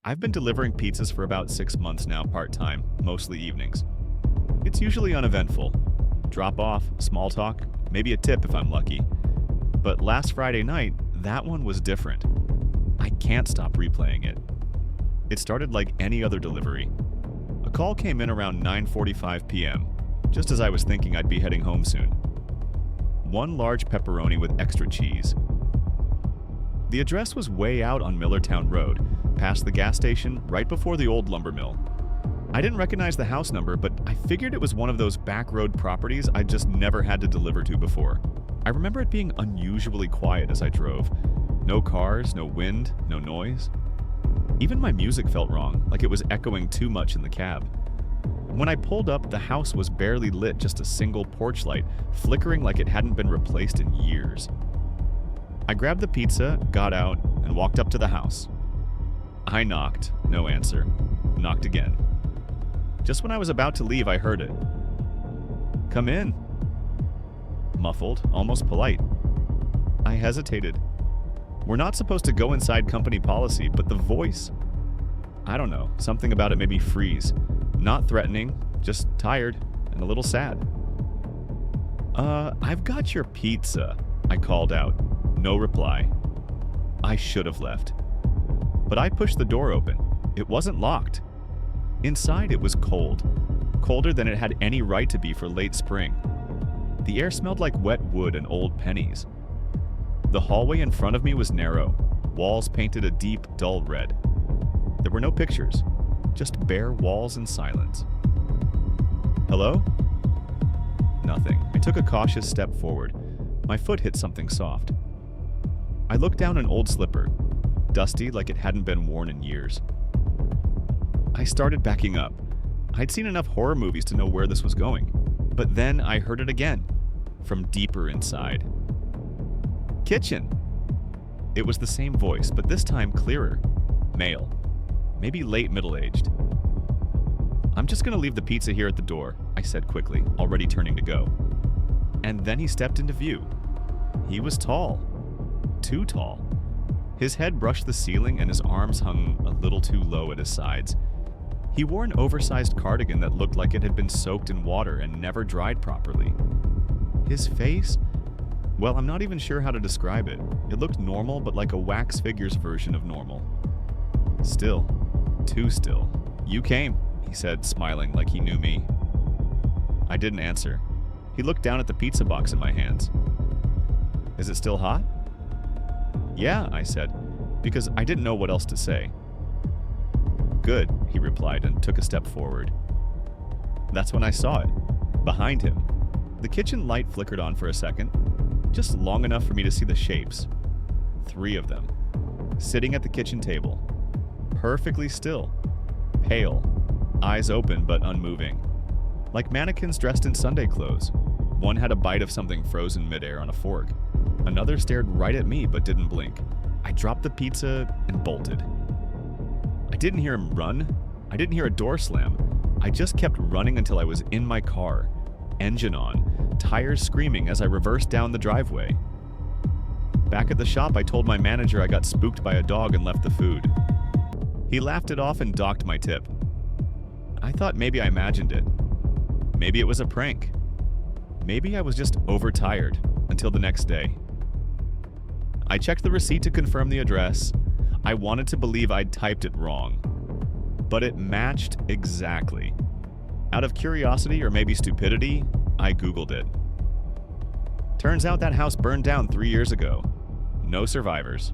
I've been delivering pizzas for about 6 months now, part-time, mostly evenings. It's usually uneventful. Drop off, small talk, maybe a tip if I'm lucky. But last Friday night, that one was different. I can't stop replaying it. It started like any other delivery. A call came in around 9:45 p.m., just as I was thinking I'd be heading home soon. One large pepperoni with extra cheese. The address was way out on Millertown Road, past the gas station, right before the old lumber mill. I didn't recognize the house number, but I figured it was one of those back road properties I just never had to deliver to before. I remember it being unusually quiet as I drove. No cars, no wind, no noise. Even my music felt wrong, like it was echoing too much in the cab. When I pulled up, the house was barely lit, just a single porch light, flickering like it hadn't been replaced in years. I grabbed the pizza, got out, and walked up to the house. I knocked, no answer. Knocked again. Just when I was about to leave, I heard it. "Come in." Muffled, almost polite. I hesitated. We're not supposed to go inside company policy, but the voice... I don't know, something about it made me freeze. Not threatening, just tired and a little sad. I've got your pizza," I called out. No reply. I should have left. But I pushed the door open. It wasn't locked. Inside, it was cold. Colder than it had any right to be for late spring. The air smelled like wet wood and old pennies. The hallway in front of me was narrow, walls painted a deep, dull red. There were no pictures, just bare walls and silence. "Hello?" Nothing. I took a cautious step forward. My foot hit something soft. I looked down an old slipper, dusty like it hadn't been worn in years. I started backing up. I'd seen enough horror movies to know where this was going. But then I heard it again, from deeper inside. "Kitchen!" It was the same voice, but this time clearer. Male. Maybe late middle-aged. "I'm just gonna leave the pizza here at the door," I said quickly, already turning to go. And then he stepped into view. He was tall. Too tall. His head brushed the ceiling and his arms hung a little too low at his sides. He wore an oversized cardigan that looked like it had been soaked in water and never dried properly. His face? Well, I'm not even sure how to describe it. It looked normal, but like a wax figure's version of normal. Still. Too still. "You came," he said, smiling like he knew me. I didn't answer. He looked down at the pizza box in my hands. "Is it still hot?" "Yeah," I said, because I didn't know what else to say. "Good," he replied and took a step forward. That's when I saw it. Behind him. The kitchen light flickered on for a second, just long enough for me to see the shapes. 3 of them. Sitting at the kitchen table. Perfectly still. Pale. Eyes open but unmoving. Like mannequins dressed in Sunday clothes. One had a bite of something frozen midair on a fork. Another stared right at me but didn't blink. I dropped the pizza and bolted. I didn't hear him run. I didn't hear a door slam. I just kept running until I was in my car. Engine on. Tires screaming as I reversed down the driveway. Back at the shop, I told my manager I got spooked by a dog and left the food. He laughed it off and docked my tip. I thought maybe I imagined it. Maybe it was a prank. Maybe I was just overtired until the next day. I checked the receipt to confirm the address. I wanted to believe I'd typed it wrong. But it matched exactly. Out of curiosity or maybe stupidity, I Googled it. Turns out that house burned down 3 years ago. No survivors.